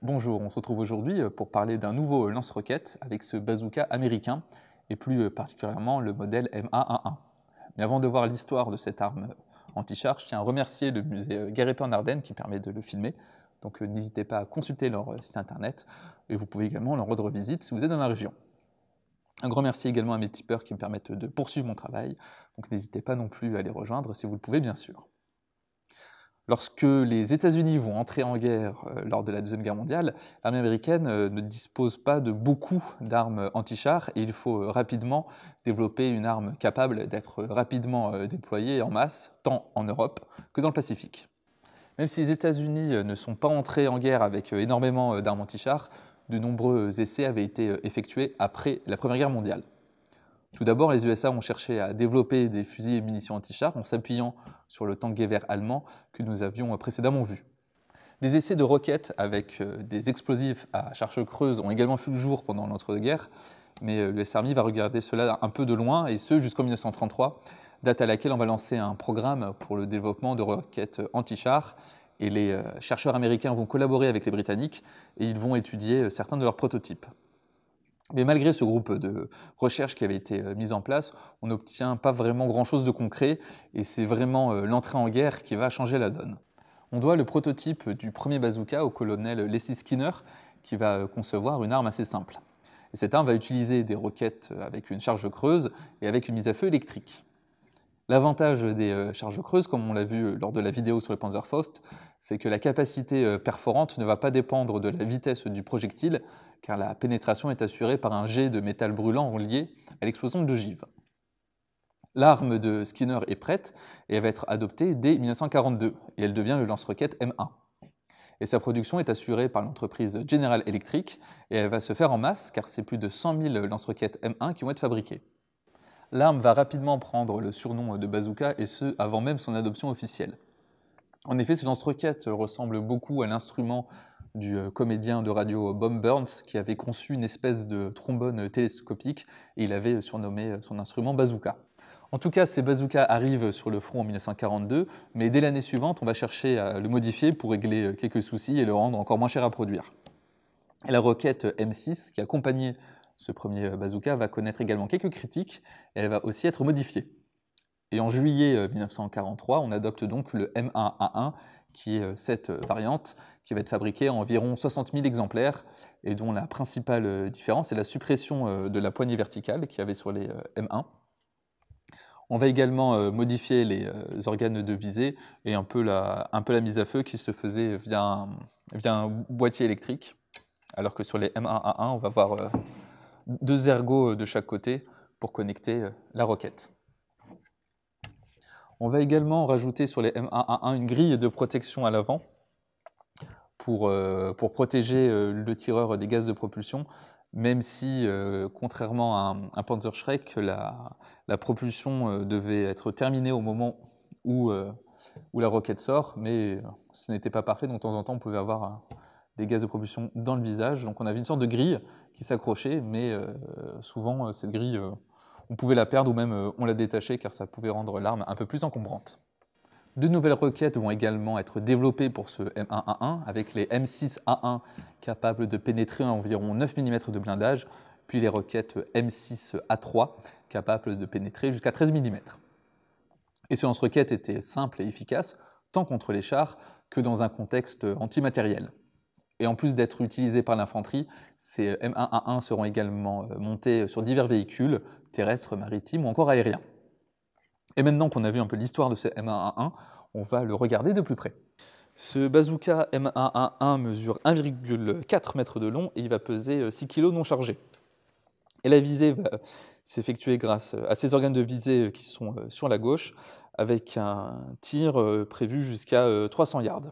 Bonjour, on se retrouve aujourd'hui pour parler d'un nouveau lance-roquette avec ce bazooka américain et plus particulièrement le modèle MA-11. Mais avant de voir l'histoire de cette arme anti-char, je tiens à remercier le musée Guerre-Épée en Ardennes qui permet de le filmer. Donc n'hésitez pas à consulter leur site internet et vous pouvez également leur rendre visite si vous êtes dans la région. Un grand merci également à mes tipeurs qui me permettent de poursuivre mon travail. Donc n'hésitez pas non plus à les rejoindre si vous le pouvez bien sûr. Lorsque les États-Unis vont entrer en guerre lors de la Deuxième Guerre mondiale, l'armée américaine ne dispose pas de beaucoup d'armes anti-chars et il faut rapidement développer une arme capable d'être rapidement déployée en masse, tant en Europe que dans le Pacifique. Même si les États-Unis ne sont pas entrés en guerre avec énormément d'armes anti-chars, de nombreux essais avaient été effectués après la Première Guerre mondiale. Tout d'abord, les USA ont cherché à développer des fusils et munitions anti-chars en s'appuyant sur le Tankweiher allemand que nous avions précédemment vu. Des essais de roquettes avec des explosifs à charge creuse ont également vu le jour pendant l'entre-deux-guerres, mais l'US Army va regarder cela un peu de loin, et ce jusqu'en 1933, date à laquelle on va lancer un programme pour le développement de roquettes anti-chars, et les chercheurs américains vont collaborer avec les Britanniques, et ils vont étudier certains de leurs prototypes. Mais malgré ce groupe de recherche qui avait été mis en place, on n'obtient pas vraiment grand-chose de concret, et c'est vraiment l'entrée en guerre qui va changer la donne. On doit le prototype du premier bazooka au colonel Leslie Skinner, qui va concevoir une arme assez simple. Et cette arme va utiliser des roquettes avec une charge creuse et avec une mise à feu électrique. L'avantage des charges creuses, comme on l'a vu lors de la vidéo sur le Panzerfaust, c'est que la capacité perforante ne va pas dépendre de la vitesse du projectile, car la pénétration est assurée par un jet de métal brûlant lié à l'explosion d'ogive. L'arme de Skinner est prête et elle va être adoptée dès 1942, et elle devient le lance-roquette M1. Et sa production est assurée par l'entreprise General Electric, et elle va se faire en masse, car c'est plus de 100 000 lance-roquettes M1 qui vont être fabriquées. L'arme va rapidement prendre le surnom de bazooka, et ce, avant même son adoption officielle. En effet, ce lance-roquette ressemble beaucoup à l'instrument du comédien de radio Bob Burns, qui avait conçu une espèce de trombone télescopique, et il avait surnommé son instrument bazooka. En tout cas, ces bazookas arrivent sur le front en 1942, mais dès l'année suivante, on va chercher à le modifier pour régler quelques soucis et le rendre encore moins cher à produire. Et la roquette M6, qui accompagnait ce premier bazooka, va connaître également quelques critiques, et elle va aussi être modifiée. Et en juillet 1943, on adopte donc le M1A1, qui est cette variante, qui va être fabriquée à environ 60 000 exemplaires, et dont la principale différence est la suppression de la poignée verticale qu'il y avait sur les M1. On va également modifier les organes de visée et un peu la mise à feu qui se faisait via un boîtier électrique, alors que sur les M1A1, on va avoir deux ergots de chaque côté pour connecter la roquette. On va également rajouter sur les M1A1 une grille de protection à l'avant pour protéger le tireur des gaz de propulsion, même si, contrairement à un Panzerschreck, la propulsion devait être terminée au moment où la roquette sort, mais ce n'était pas parfait, donc de temps en temps on pouvait avoir des gaz de propulsion dans le visage. Donc on avait une sorte de grille qui s'accrochait, mais souvent cette grille, on pouvait la perdre ou même on la détachait car ça pouvait rendre l'arme un peu plus encombrante. De nouvelles roquettes vont également être développées pour ce M1A1 avec les M6A1 capables de pénétrer environ 9 mm de blindage, puis les roquettes M6A3 capables de pénétrer jusqu'à 13 mm. Et ce lance-roquettes était simple et efficace tant contre les chars que dans un contexte antimatériel. Et en plus d'être utilisés par l'infanterie, ces M1A1 seront également montés sur divers véhicules, terrestres, maritimes ou encore aériens. Et maintenant qu'on a vu un peu l'histoire de ce M1A1, on va le regarder de plus près. Ce bazooka M1A1 mesure 1,4 m de long et il va peser 6 kg non chargés. Et la visée va s'effectuer grâce à ces organes de visée qui sont sur la gauche, avec un tir prévu jusqu'à 300 yards.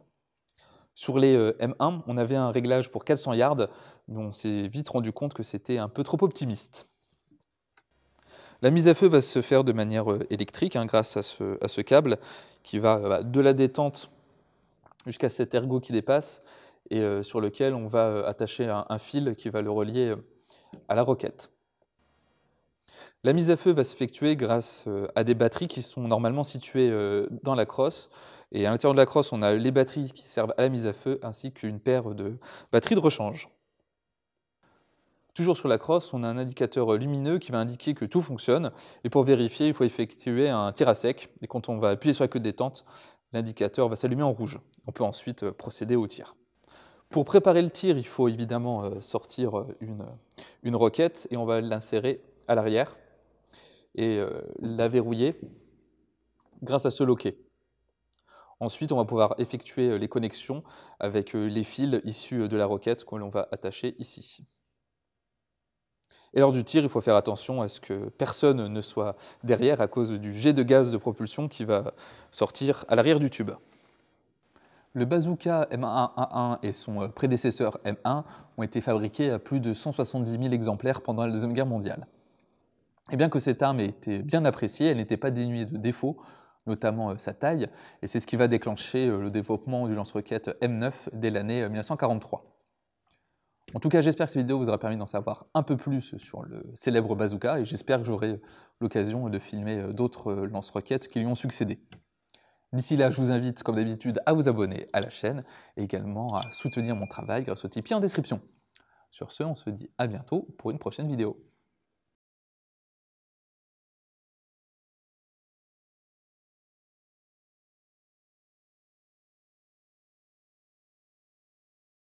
Sur les M1, on avait un réglage pour 400 yards, mais on s'est vite rendu compte que c'était un peu trop optimiste. La mise à feu va se faire de manière électrique grâce à ce câble qui va de la détente jusqu'à cet ergot qui dépasse et sur lequel on va attacher un fil qui va le relier à la roquette. La mise à feu va s'effectuer grâce à des batteries qui sont normalement situées dans la crosse. Et à l'intérieur de la crosse, on a les batteries qui servent à la mise à feu, ainsi qu'une paire de batteries de rechange. Toujours sur la crosse, on a un indicateur lumineux qui va indiquer que tout fonctionne. Et pour vérifier, il faut effectuer un tir à sec. Et quand on va appuyer sur la queue de détente, l'indicateur va s'allumer en rouge. On peut ensuite procéder au tir. Pour préparer le tir, il faut évidemment sortir une roquette et on va l'insérer à l'arrière et la verrouiller grâce à ce loquet. Ensuite, on va pouvoir effectuer les connexions avec les fils issus de la roquette que l'on va attacher ici. Et lors du tir, il faut faire attention à ce que personne ne soit derrière à cause du jet de gaz de propulsion qui va sortir à l'arrière du tube. Le bazooka M1A1 et son prédécesseur M1 ont été fabriqués à plus de 170 000 exemplaires pendant la Deuxième Guerre mondiale. Et bien que cette arme ait été bien appréciée, elle n'était pas dénuée de défauts, notamment sa taille, et c'est ce qui va déclencher le développement du lance-roquette M9 dès l'année 1943. En tout cas, j'espère que cette vidéo vous aura permis d'en savoir un peu plus sur le célèbre bazooka, et j'espère que j'aurai l'occasion de filmer d'autres lance-roquettes qui lui ont succédé. D'ici là, je vous invite, comme d'habitude, à vous abonner à la chaîne, et également à soutenir mon travail grâce au Tipeee en description. Sur ce, on se dit à bientôt pour une prochaine vidéo.